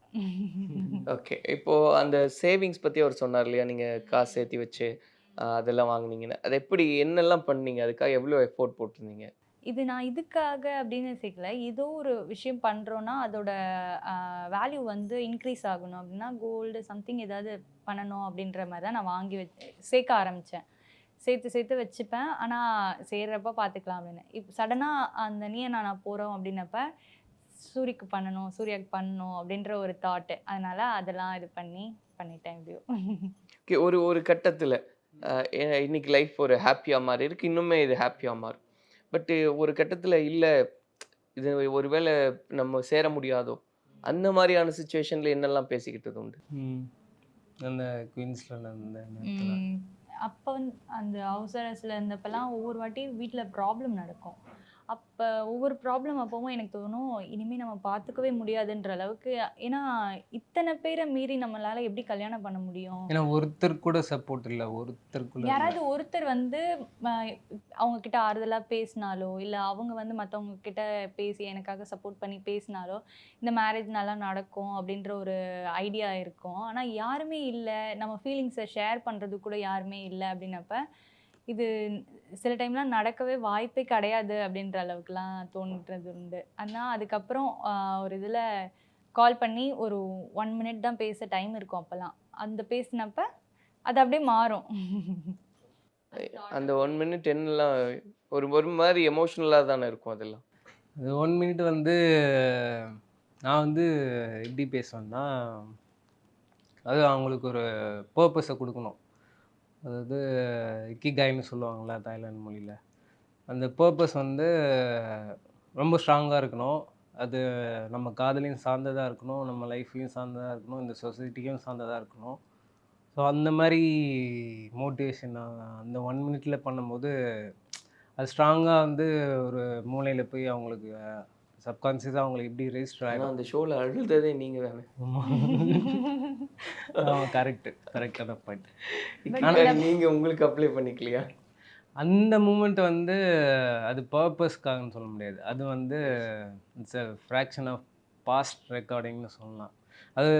ஓகே, இப்போது அந்த சேவிங்ஸ் பற்றி அவர் சொன்னார் இல்லையா, நீங்கள் காசு சேர்த்தி வச்சு அதெல்லாம் வாங்கினீங்கன்னு, அது எப்படி என்னெல்லாம் பண்ணீங்க? அதுக்காக எவ்வளோ எஃபோர்ட் போட்டிருந்தீங்க? இது நான் இதுக்காக அப்படின்னு சேர்க்கல. ஏதோ ஒரு விஷயம் பண்றோம்னா, அதோட வேல்யூ வந்து இன்க்ரீஸ் ஆகணும் அப்படின்னா, கோல்டு சம்திங் ஏதாவது பண்ணணும் அப்படின்ற மாரி தான் நான் வாங்கி சேர்க்க ஆரம்பிச்சேன். சேர்த்து வச்சுப்பேன். ஆனா சேர்றப்ப பார்த்துக்கலாம் அப்படின்னு. சடனா அந்த நீயா நானா போறோம் அப்படின்னப்ப, சூர்யாக்கு பண்ணணும் அப்படின்ற ஒரு தாட். அதனால அதெல்லாம் இது பண்ணிட்டேன் எப்படியோ. ஓகே. ஒரு கட்டத்துல இன்னைக்கு லைஃப் ஒரு ஹாப்பியா மாறி இருக்கு. இன்னுமே இது ஹாப்பியா மாறும். பட் ஒரு கட்டத்துல இல்ல, இது ஒருவேளை நம்ம சேர முடியாதோ, அந்த மாதிரியான சுச்சுவேஷன்ல என்னெல்லாம் பேசிக்கிட்டது உண்டு? அந்த குயின்ஸ்ல அந்த நேரத்துல அப்ப வந்து அந்த ஹவுஸ் அரெஸ்ட்ல இருந்தப்பலாம் ஒவ்வொரு வாட்டி வீட்ல ப்ராப்ளம் நடக்கும். அப்ப ஒவ்வொரு ப்ராப்ளம் அப்பவும் எனக்கு தோணும், இனிமே நம்ம பார்த்துக்கவே முடியாதுன்ற அளவுக்கு. ஏன்னா இத்தனை பேரை மீறி நம்மளால எப்படி கல்யாணம் பண்ண முடியும்? ஏன்னா ஒருத்தர் கூட சப்போர்ட் இல்லை, ஒருத்தருக்குள்ள யாராவது ஒருத்தர் வந்து அவங்க கிட்ட ஆறுதலா பேசினாலோ, இல்ல அவங்க வந்து மத்தவங்க கிட்ட பேசி எனக்காக சப்போர்ட் பண்ணி பேசினாலோ, இந்த மேரேஜ் நல்லா நடக்கும் அப்படின்ற ஒரு ஐடியா இருக்கும். ஆனா யாருமே இல்ல, நம்ம ஃபீலிங்ஸை ஷேர் பண்றது கூட யாருமே இல்ல அப்படின்னப்ப, இது சில டைம்லாம் நடக்கவே வாய்ப்பே கிடையாது அப்படின்ற அளவுக்குலாம் தோன்றது உண்டு. ஆனா அதுக்கப்புறம் ஒரு இதுல கால் பண்ணி ஒரு 1 மினிட் தான் பேச டைம் இருக்கும் அப்பலாம். அந்த பேசினப்ப அது அப்படியே மாறும். அந்த 1 மினிட் என்னலாம் ஒரு ஒரு மாதிரி எமோஷனலா தானே இருக்கும் அதெல்லாம். அது 1 மினிட் வந்து நான் வந்து எப்படி பேசுவேன்னா, அது அவங்களுக்கு ஒரு பர்பஸை கொடுக்கணும். அதாவது இக்கிகாய்ன்னு சொல்லுவாங்கள்ல தாய்லாந்து மொழியில். அந்த பர்பஸ் வந்து ரொம்ப ஸ்ட்ராங்காக இருக்கணும். அது நம்ம காதலையும் சார்ந்ததாக இருக்கணும், நம்ம லைஃப்பையும் சார்ந்ததாக இருக்கணும், இந்த சொசைட்டியும் சார்ந்ததாக இருக்கணும். ஸோ அந்த மாதிரி மோட்டிவேஷன் நான் அந்த 1 மினிட்ல பண்ணும்போது, அது ஸ்ட்ராங்காக வந்து ஒரு மூளையில் போய் அவங்களுக்கு சப்கான்ஷியஸாக அவங்களுக்கு எப்படி ரெஜிஸ்டர் ஆனா ஆகிடும். அந்த ஷோல அழுததே நீங்க தானே. கரெக்டான பாயிண்ட். நீங்க உங்களுக்கு அப்ளை பண்ணிக்கலையா? அந்த மூமெண்ட் வந்து அது பர்பஸ்க்காகன்னு சொல்ல முடியாது. அது வந்து it's a fraction of past ரெக்கார்டிங்னு சொல்லலாம். அது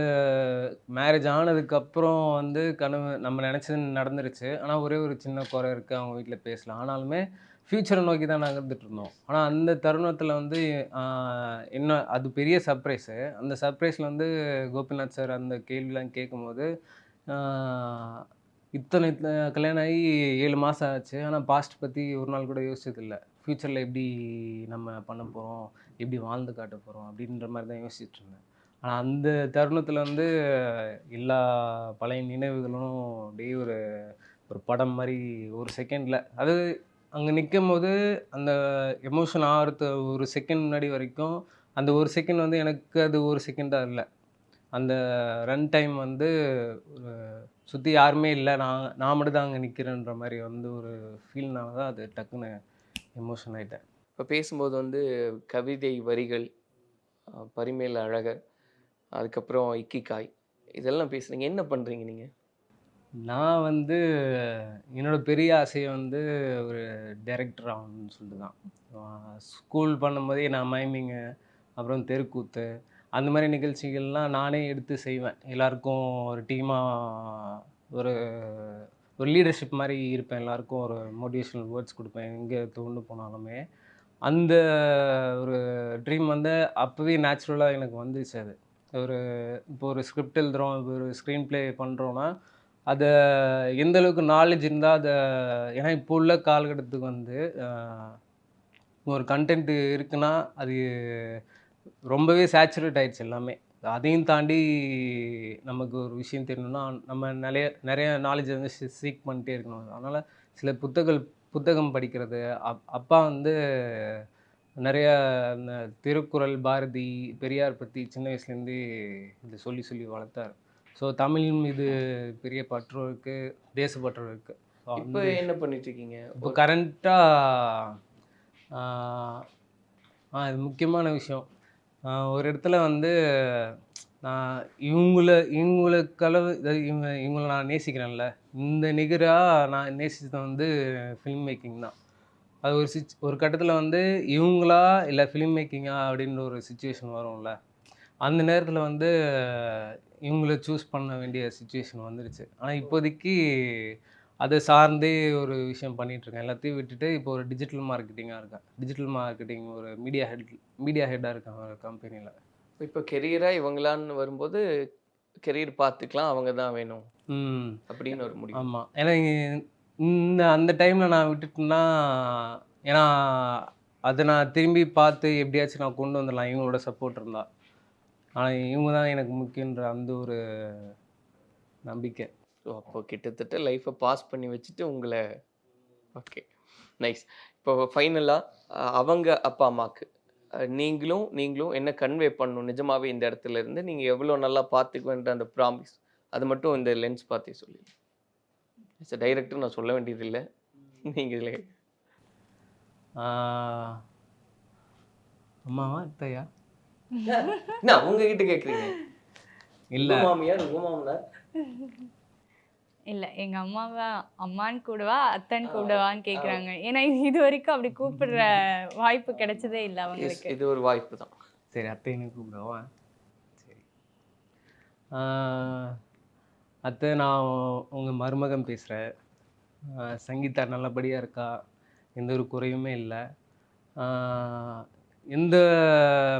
மேரேஜ் ஆனதுக்கப்புறம் வந்து கனவு நம்ம நினச்சது நடந்துருச்சு. ஆனால் ஒரே ஒரு சின்ன குறை இருக்குது, அவங்க வீட்டில் பேசலாம். ஆனாலுமே ஃப்யூச்சரை நோக்கி தான் நகர்ந்துட்டு இருந்தோம். ஆனால் அந்த தருணத்தில் வந்து என்ன அது பெரிய சர்ப்ரைஸு. அந்த சர்ப்ரைஸில் வந்து கோபிநாத் சார் அந்த கேள்விலாம் கேட்கும்போது, இத்தனை கல்யாணம் ஆகி 7 மாதம் ஆச்சு. ஆனால் பாஸ்ட் பற்றி ஒரு நாள் கூட யோசிச்சதில்ல. ஃப்யூச்சரில் எப்படி நம்ம பண்ண போகிறோம், எப்படி வாழ்ந்து காட்ட போகிறோம் அப்படின்ற மாதிரி தான் யோசிச்சுட்டு இருந்தேன். ஆனால் அந்த தருணத்தில் வந்து எல்லா பழைய நினைவுகளும் அப்படியே ஒரு ஒரு படம் மாதிரி ஒரு செகண்டில் அது அங்கே நிற்கும்போது அந்த எமோஷன் ஆகிறது ஒரு செகண்ட் முன்னாடி வரைக்கும் அந்த ஒரு செகண்ட் வந்து எனக்கு அது ஒரு செகண்டாக இல்லை. அந்த ரன் டைம் வந்து ஒரு சுற்றி யாருமே இல்லை, நான் மட்டும் தான் அங்கே நிற்கிறேன்ற மாதிரி வந்து ஒரு ஃபீல்னால தான் அது டக்குன்னு எமோஷன் ஆகிட்டேன். இப்போ பேசும்போது வந்து கவிதை வரிகள், பரிமேல அழகர், அதுக்கப்புறம் இக்கிகாய் இதெல்லாம் பேசுறீங்க. என்ன பண்றீங்க நீங்க? நான் வந்து என்னோட பெரிய ஆசையை வந்து ஒரு டைரக்டர் ஆகணும்னு சொல்லிட்டு தான். ஸ்கூல் பண்ணும்போதே நான் மைமிங்கு, அப்புறம் தெருக்கூத்து அந்த மாதிரி நிகழ்ச்சிகள்லாம் நானே எடுத்து செய்வேன். எல்லாருக்கும் ஒரு டீமாக ஒரு ஒரு லீடர்ஷிப் மாதிரி இருப்பேன். எல்லாருக்கும் ஒரு மோட்டிவேஷனல் வேர்ட்ஸ் கொடுப்பேன் எங்கே தோண்டு போனாலுமே. அந்த ஒரு ட்ரீம் வந்து அப்போவே நேச்சுரலாக எனக்கு வந்துச்சு. அது ஒரு இப்போ ஒரு ஸ்கிரிப்ட் எழுதுகிறோம், இப்போ ஒரு ஸ்க்ரீன் ப்ளே பண்ணுறோன்னா அதை எந்த அளவுக்கு நாலேஜ் இருந்தால் அதை, ஏன்னா இப்போ உள்ள காலகட்டத்துக்கு வந்து ஒரு கண்டென்ட் இருக்குன்னா அது ரொம்பவே சேச்சுரேட் ஆயிடுச்சு எல்லாமே. அதையும் தாண்டி நமக்கு ஒரு விஷயம் தெரியணும்னா நம்ம நிறைய நாலேஜ் வந்து சீக் பண்ணிட்டே இருக்கணும். அதனால் சில புத்தகம் படிக்கிறது, அப்பா வந்து நிறைய இந்த திருக்குறள், பாரதி, பெரியார் பற்றி சின்ன வயசுலேருந்து இதை சொல்லி சொல்லி வளர்த்தார். ஸோ தமிழ் மீது பெரிய பற்று இருக்குது, தேசப்பற்று இருக்குது. இப்போ என்ன பண்ணிட்டு இருக்கீங்க? இப்போ கரண்ட்டாக இது முக்கியமான விஷயம். ஒரு இடத்துல வந்து நான் இவங்களுக்களவு இவங்கள நான் நேசிக்கிறேன்ல, இந்த நிகராக நான் நேசித்தது வந்து ஃபில்ம் மேக்கிங் தான். அது ஒரு கட்டத்தில் வந்து இவங்களா இல்லை ஃபிலிம் மேக்கிங்கா அப்படின்ற ஒரு சுச்சுவேஷன் வரும்ல, அந்த நேரத்தில் வந்து இவங்கள சூஸ் பண்ண வேண்டிய சுச்சுவேஷன் வந்துருச்சு. ஆனால் இப்போதைக்கு அதை சார்ந்தே ஒரு விஷயம் பண்ணிகிட்ருக்கேன். எல்லாத்தையும் விட்டுட்டு இப்போ ஒரு டிஜிட்டல் மார்க்கெட்டிங்காக இருக்கேன். டிஜிட்டல் மார்க்கெட்டிங் ஒரு மீடியா ஹெட்டாக இருக்கேன் ஒரு கம்பெனியில். இப்போ கெரியராக இவங்களான்னு வரும்போது கெரியர் பார்த்துக்கலாம், அவங்க தான் வேணும் ம் அப்படின்னு ஒரு முடிவு. ஆமாம். ஏன்னா அந்த டைமில் நான் விட்டுட்டேன்னா, ஏன்னா அதை நான் திரும்பி பார்த்து எப்படியாச்சும் நான் கொண்டு வந்துடலாம் இவங்களோட சப்போர்ட் இருந்தால். ஆனால் இவங்க தான் எனக்கு முக்கியன்ற அந்த ஒரு நம்பிக்கை. ஸோ அப்போ கிட்டத்தட்ட லைஃப்பை பாஸ் பண்ணி வச்சுட்டு உங்களை ஓகே நைஸ். இப்போ ஃபைனலாக அவங்க அப்பா அம்மாவுக்கு நீங்களும் என்ன கன்வே பண்ணணும் நிஜமாவே இந்த இடத்துல இருந்து நீங்கள் எவ்வளோ நல்லா பார்த்துக்குவேன்ற அந்த ப்ராமிஸ் அது மட்டும் இந்த லென்ஸ் பார்த்தே சொல்லி. டைரக்டர் நான் சொல்ல வேண்டியதில்லை, நீங்களே. அம்மாவா அத்தையா? என்ன உங்ககிட்ட கேட்குறீங்க? இல்லை மாமியார் உங்க மாமனார்? இல்ல எங்க அம்மாவா அம்மான்னு கூடவா அத்தைன்னு கூடவான்னு கேக்குறாங்க. ஏன்னா இது வரைக்கும் அப்படி கூப்பிடுற வாய்ப்பு கிடைச்சதே இல்லை அவங்களுக்கு. இது ஒரு வாய்ப்பு தான். சரி அத்தைன்னு கூப்பிடுவா. சரி அத்தை, நான் உங்கள் மருமகன் பேசுகிறேன். சங்கீதா நல்லபடியாக இருக்கா, எந்த ஒரு குறையுமே இல்லை. எந்த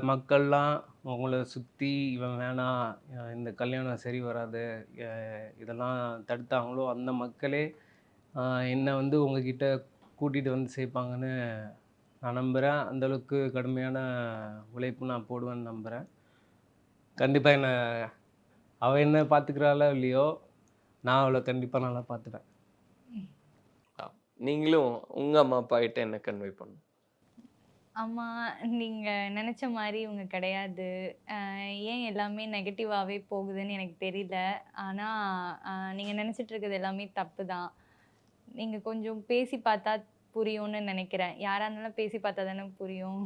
மக்கள்லாம் உங்களை சுற்றி இவன் வேணாம், இந்த கல்யாணம் சரி வராது, இதெல்லாம் தடுத்தாங்களோ அந்த மக்களே என்னை வந்து உங்ககிட்ட கூட்டிகிட்டு வந்து சேர்ப்பாங்கன்னு நான் நம்புகிறேன். அந்தளவுக்கு கடுமையான உழைப்பு நான் போடுவேன்னு நம்புகிறேன். கண்டிப்பாக என்னை அவள் என்ன பார்த்துக்கிறாளோ இல்லையோ, நான் அவளை கண்டிப்பாக நல்லா பார்த்துப்பேன். நீங்களும் உங்கள் அம்மா அப்பா கிட்ட என்ன கன்வே பண்ணணும்? அம்மா, நீங்க நினைச்ச மாதிரி இவங்க கிடையாது. ஏன் எல்லாமே நெகட்டிவாவே போகுதுன்னு எனக்கு தெரியல. ஆனா நீங்க நினைச்சிட்டு இருக்கிறது எல்லாமே தப்பு தான். நீங்க கொஞ்சம் பேசி பார்த்தா புரியும்னு நினைக்கிறேன். யாரா இருந்தாலும் பேசி பார்த்தா தானே புரியும்.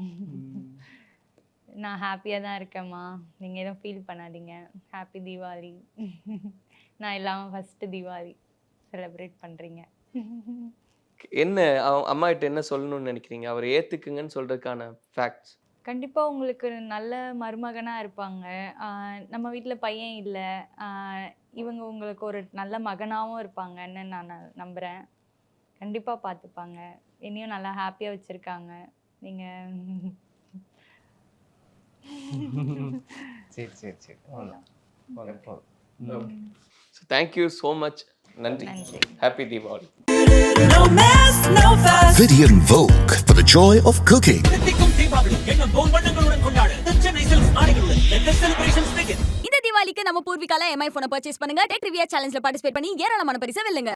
நான் ஹாப்பியா தான் இருக்கேம்மா, நீங்க எதுவும் ஃபீல் பண்ணாதீங்க. ஹாப்பி தீபாவளி. நான் இல்லாம ஃபர்ஸ்ட் தீபாவளி செலிப்ரேட் பண்றீங்க. என்ன அம்மா கிட்ட என்ன சொல்லணும்னு நினைக்கிறீங்க? அவர் ஏத்துக்குங்கன்னு சொல்றதுக்கான ஃபேக்ட்ஸ். கண்டிப்பா உங்களுக்கு நல்ல மருமகனா இருப்பாங்க. நம்ம வீட்ல பையன் இல்ல. இவங்க உங்களுக்கு ஒரு நல்ல மகனாவும் இருப்பாங்கன்னு நான் நம்புறேன். கண்டிப்பா பார்த்துப்பாங்க. என்னையும் நல்லா ஹாப்பியா வச்சிருக்காங்க. நீங்க சரி சரி சரி ஸோ தேங்க்யூ ஸோ மச். நன்றி. Happy Deepavali. No mess, no fuss. Vidian Vogue for the joy of cooking. இந்த தீபாவளிக்கு நம்ம பூர்விகால எம்ஐ போனை பர்ச்சேஸ் பண்ணுங்க. டெக் ரிவ்யூ சேலஞ்சில் பார்ட்டிசிபேட் பண்ணி ஏராளமான பரிசை வெல்லுங்க.